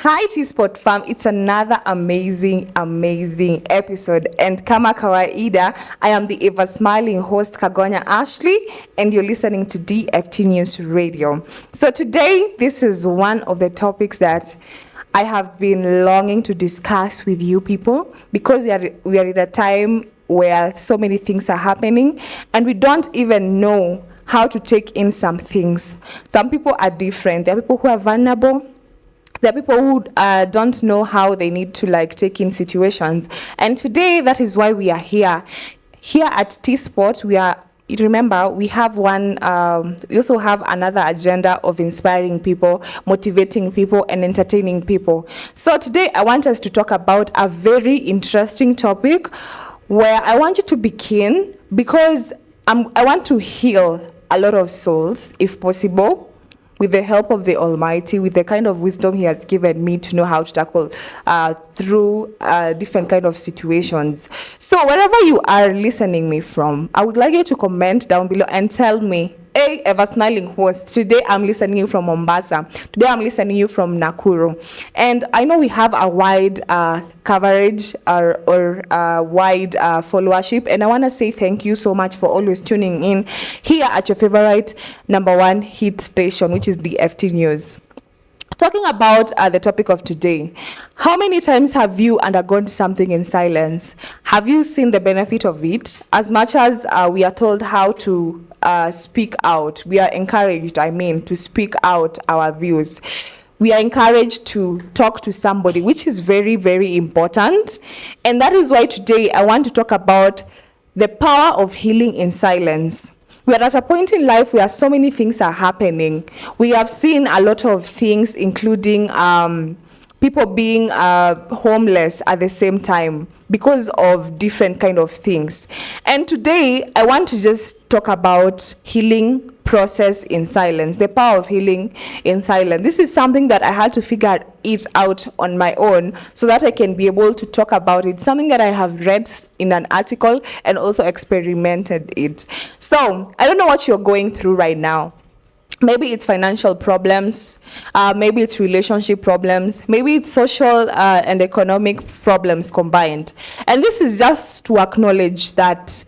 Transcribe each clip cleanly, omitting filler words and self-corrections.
Hi T-Sport fam, it's another amazing episode, and kama kawaida, I am the ever smiling host Kagonya Ashley, and you're listening to DFT News Radio. So today, this is one of the topics that I have been longing to discuss with you people, because we are in a time where so many things are happening and we don't even know how to take in some things. Some people are different. There are people who are vulnerable. There are people who don't know how they need to take in situations. And today, that is why we are here. Here at T-Sport, we have one, we also have another agenda of inspiring people, motivating people, and entertaining people. So today, I want us to talk about a very interesting topic where I want you to be keen, because I want to heal a lot of souls, if possible, with the help of the Almighty, with the kind of wisdom He has given me to know how to tackle through different kind of situations. So wherever you are listening me from, I would like you to comment down below and tell me, hey, ever smiling host, today I'm listening you from Mombasa. Today I'm listening you from Nakuru. And I know we have a wide coverage or wide followership. And I want to say thank you so much for always tuning in here at your favorite number one hit station, which is the FT News. Talking about the topic of today, how many times have you undergone something in silence? Have you seen the benefit of it? As much as we are told how to speak out, we are encouraged, to speak out our views. We are encouraged to talk to somebody, which is very, very important. And that is why today I want to talk about the power of healing in silence. We are at a point in life where so many things are happening. We have seen a lot of things, including people being homeless at the same time because of different kind of things. And today, I want to just talk about healing process in silence, the power of healing in silence. This is something that I had to figure it out on my own so that I can be able to talk about it, something that I have read in an article and also experimented it. So, I don't know what you're going through right now. Maybe it's financial problems, maybe it's relationship problems, maybe it's social and economic problems combined. And this is just to acknowledge that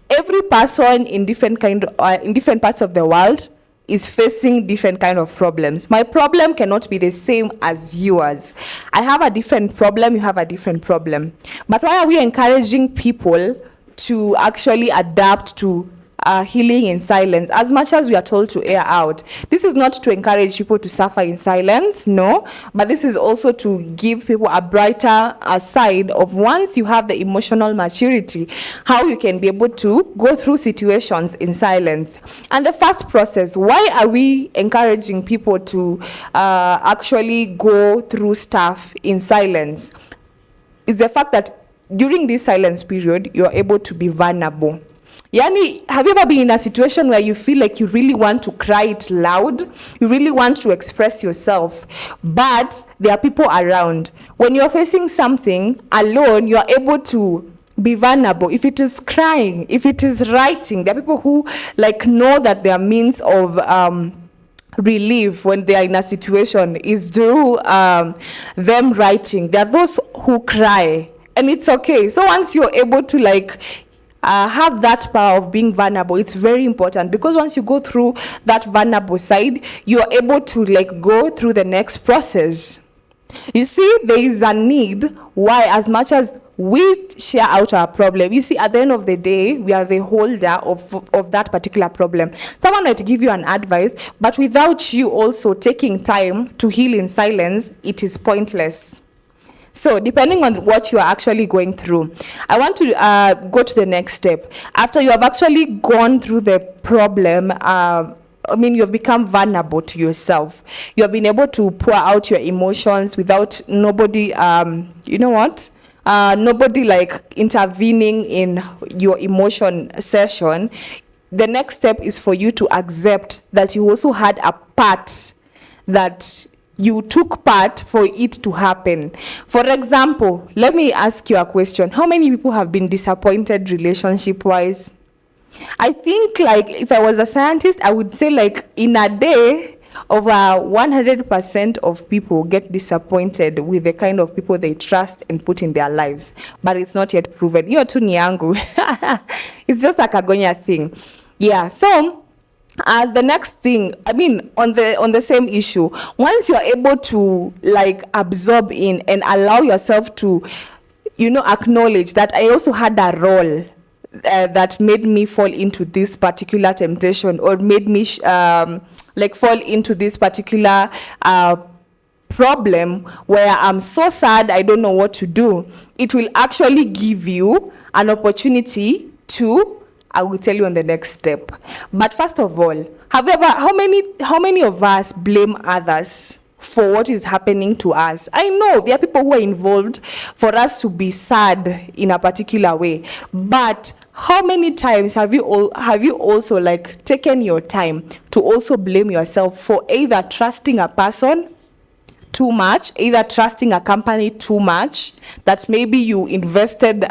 every person in different parts of the world is facing different kind of problems. My problem cannot be the same as yours. I have a different problem, you have a different problem. But why are we encouraging people to actually adapt to healing in silence, as much as we are told to air out? This is not to encourage people to suffer in silence, no, but this is also to give people a brighter side of, once you have the emotional maturity, how you can be able to go through situations in silence. And the first process, why are we encouraging people to actually go through stuff in silence, is the fact that during this silence period, you're able to be vulnerable. Yani, have you ever been in a situation where you feel like you really want to cry it loud? You really want to express yourself, but there are people around. When you're facing something alone, you're able to be vulnerable. If it is crying, if it is writing, there are people who know that their means of relief when they are in a situation is through them writing. There are those who cry, and it's okay. So once you're able to have that power of being vulnerable, it's very important, because once you go through that vulnerable side, you're able to go through the next process. You see, there is a need why, as much as we share out our problem, you see, at the end of the day, we are the holder of that particular problem. Someone might give you an advice, but without you also taking time to heal in silence, it is pointless. So depending on what you are actually going through, I want to go to the next step. After you have actually gone through the problem, you've become vulnerable to yourself. You have been able to pour out your emotions without nobody, nobody intervening in your emotion session. The next step is for you to accept that you also had a part, that you took part for it to happen. For example, let me ask you a question. How many people have been disappointed relationship-wise? I think if I was a scientist, I would say in a day, over 100% of people get disappointed with the kind of people they trust and put in their lives, but it's not yet proven. Hiyo tu ni yangu. It's just a Kagonya thing. Yeah, so the next thing, I mean, on the same issue, once you're able to like absorb in and allow yourself to, acknowledge that I also had a role that made me fall into this particular temptation, or made me like fall into this particular problem where I'm so sad I don't know what to do, it will actually give you an opportunity to, I will tell you on the next step. But first of all, however, how many of us blame others for what is happening to us? I know there are people who are involved for us to be sad in a particular way, but how many times have you also like taken your time to also blame yourself for either trusting a person too much, either trusting a company too much, that maybe you invested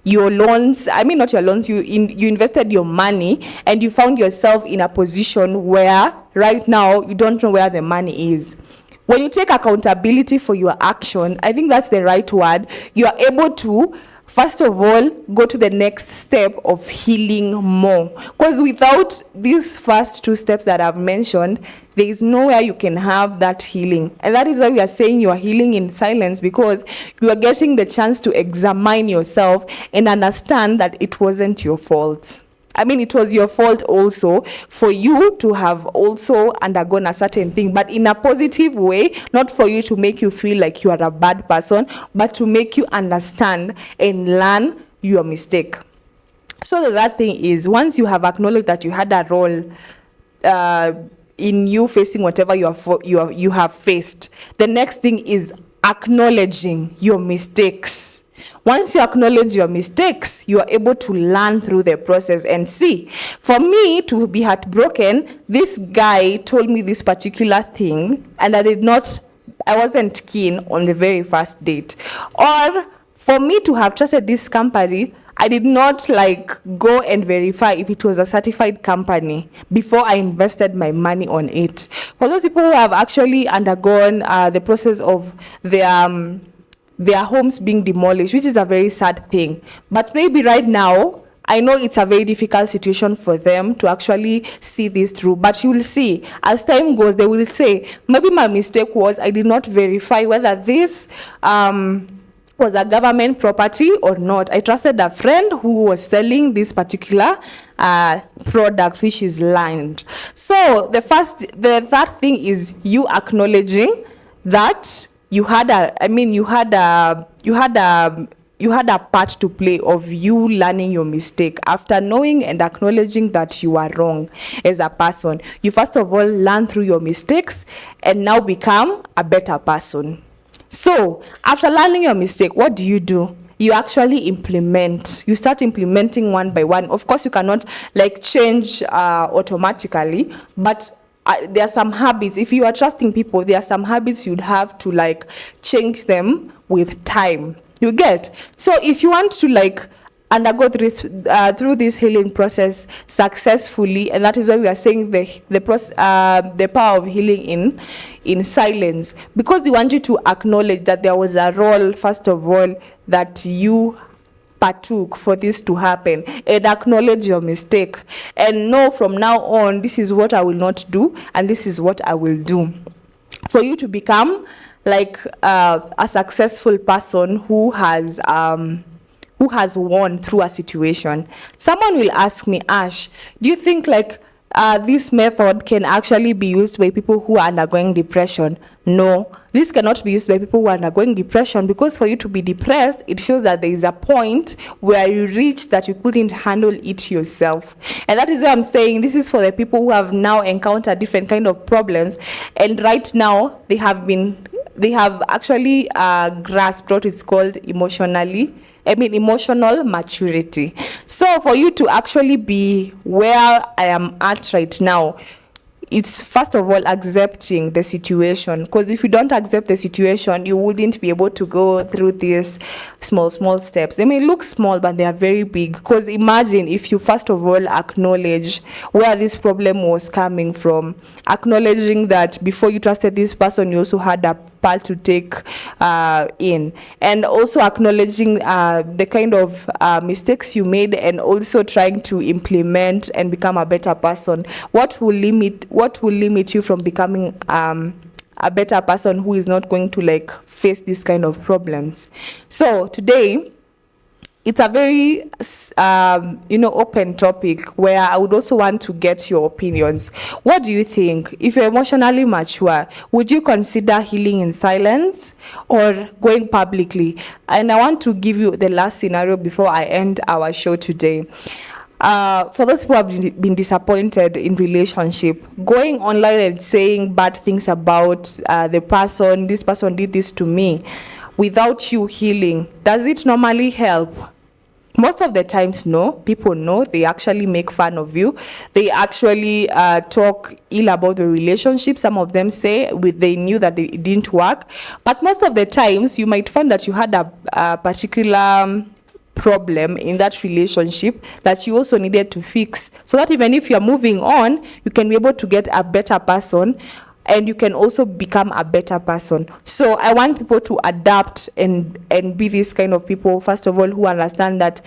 your loans, I mean not your loans, you invested your money and you found yourself in a position where right now you don't know where the money is. When you take accountability for your action, I think that's the right word, you are able to, first of all, go to the next step of healing more. Because without these first two steps that I've mentioned, there is nowhere you can have that healing. And that is why we are saying you are healing in silence, because you are getting the chance to examine yourself and understand that it wasn't your fault. I mean, it was your fault also for you to have also undergone a certain thing, but in a positive way, not for you to make you feel like you are a bad person, but to make you understand and learn your mistake. So that thing is, once you have acknowledged that you had a role in you facing whatever you have faced, the next thing is acknowledging your mistakes. Once you acknowledge your mistakes, you are able to learn through the process and see. For me to be heartbroken, this guy told me this particular thing and I wasn't keen on the very first date. Or for me to have trusted this company, I did not like go and verify if it was a certified company before I invested my money on it. For those people who have actually undergone the process of their homes being demolished, which is a very sad thing. But maybe right now, I know it's a very difficult situation for them to actually see this through, but you will see, as time goes, they will say, maybe my mistake was I did not verify whether this was a government property or not. I trusted a friend who was selling this particular product, which is land. So the third thing is you acknowledging that you had a part to play of you learning your mistake. After knowing and acknowledging that you are wrong as a person, you first of all learn through your mistakes and now become a better person. So after learning your mistake, what do? You actually implement. You start implementing one by one. Of course, you cannot like change automatically, but there are some habits. If you are trusting people, there are some habits you'd have to like change them with time. You get? So if you want to like undergo through this healing process successfully, and that is why we are saying the power of healing in silence, because we want you to acknowledge that there was a role, first of all, that you partook for this to happen, and acknowledge your mistake and know from now on, this is what I will not do and this is what I will do, for you to become like a successful person who has won through a situation. Someone will ask me, Ash, do you think like this method can actually be used by people who are undergoing depression? No, this cannot be used by people who are undergoing depression, because for you to be depressed, it shows that there is a point where you reach that you couldn't handle it yourself. And that is why I'm saying this is for the people who have now encountered different kind of problems, and right now they have actually grasped what is called emotional maturity. So for you to actually be where I am at right now, it's first of all accepting the situation, because if you don't accept the situation, you wouldn't be able to go through these small steps. They may look small, but they are very big. Because imagine if you first of all acknowledge where this problem was coming from, acknowledging that before you trusted this person, you also had a part to take in, and also acknowledging the kind of mistakes you made, and also trying to implement and become a better person. What will limit you from becoming a better person who is not going to like face this kind of problems? So today it's a very open topic where I would also want to get your opinions. What do you think? If you're emotionally mature, would you consider healing in silence or going publicly? And I want to give you the last scenario before I end our show today. For those who have been disappointed in relationship, going online and saying bad things about the person, this person did this to me, without you healing, does it normally help? Most of the times, no. People know. They actually make fun of you. They actually talk ill about the relationship. Some of them say they knew that it didn't work. But most of the times, you might find that you had a particular problem in that relationship that you also needed to fix, so that even if you're moving on, you can be able to get a better person, and you can also become a better person. So I want people to adapt and be this kind of people, first of all, who understand that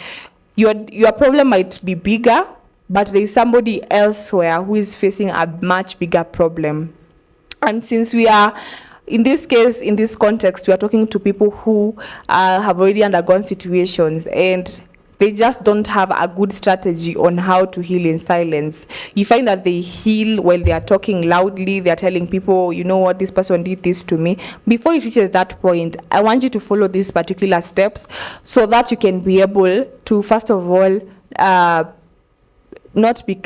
your problem might be bigger, but there is somebody elsewhere who is facing a much bigger problem. And since we are, in this case, in this context, we are talking to people who have already undergone situations, and they just don't have a good strategy on how to heal in silence. You find that they heal while they are talking loudly. They are telling people, you know what, this person did this to me. Before it reaches that point, I want you to follow these particular steps so that you can be able to, first of all, not be,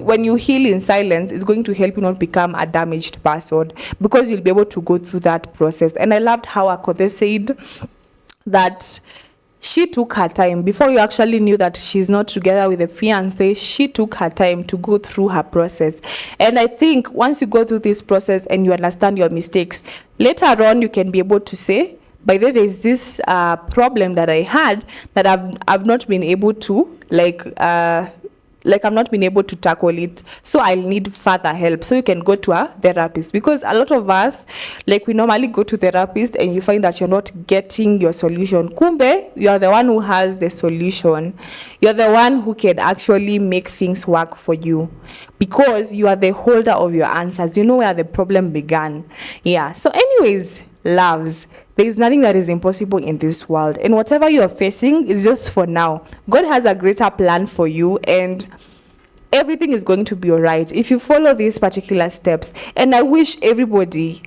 when you heal in silence, it's going to help you not become a damaged person, because you'll be able to go through that process. And I loved how Akode said that she took her time. Before you actually knew that she's not together with a fiancé, she took her time to go through her process. And I think once you go through this process and you understand your mistakes, later on you can be able to say, by the way, there's this problem that I had that I've not been able to I've not been able to tackle it, so I'll need further help. So you can go to a therapist, because a lot of us, we normally go to therapist and you find that you're not getting your solution. Kumbe, you are the one who has the solution. You're the one who can actually make things work for you, because you are the holder of your answers. You know where the problem began. Yeah. So anyways, loves, there is nothing that is impossible in this world, and whatever you are facing is just for now. God has a greater plan for you, and everything is going to be all right if you follow these particular steps. And I wish everybody,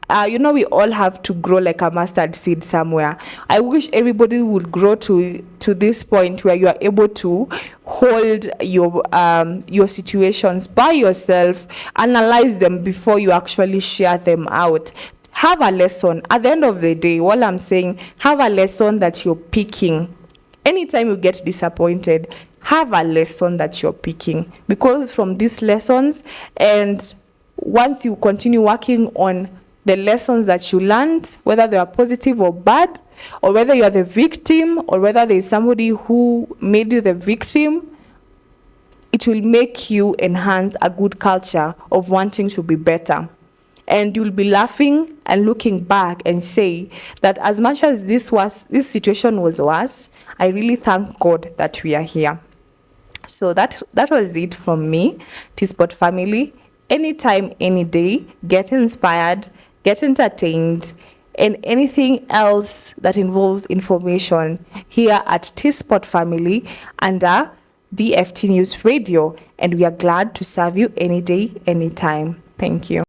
we all have to grow like a mustard seed somewhere. I wish everybody would grow to this point where you are able to hold your situations by yourself, analyze them before you actually share them out. Have a lesson. At the end of the day, what I'm saying, have a lesson that you're picking. Anytime you get disappointed, have a lesson that you're picking. Because from these lessons, and once you continue working on the lessons that you learned, whether they are positive or bad, or whether you're the victim, or whether there's somebody who made you the victim, it will make you enhance a good culture of wanting to be better. And you'll be laughing and looking back and say that as much as this situation was worse, I really thank God that we are here. So that was it from me, T-Spot family. Anytime, any day, get inspired, get entertained, and anything else that involves information here at T-Spot family under DFT News Radio. And we are glad to serve you any day, anytime. Thank you.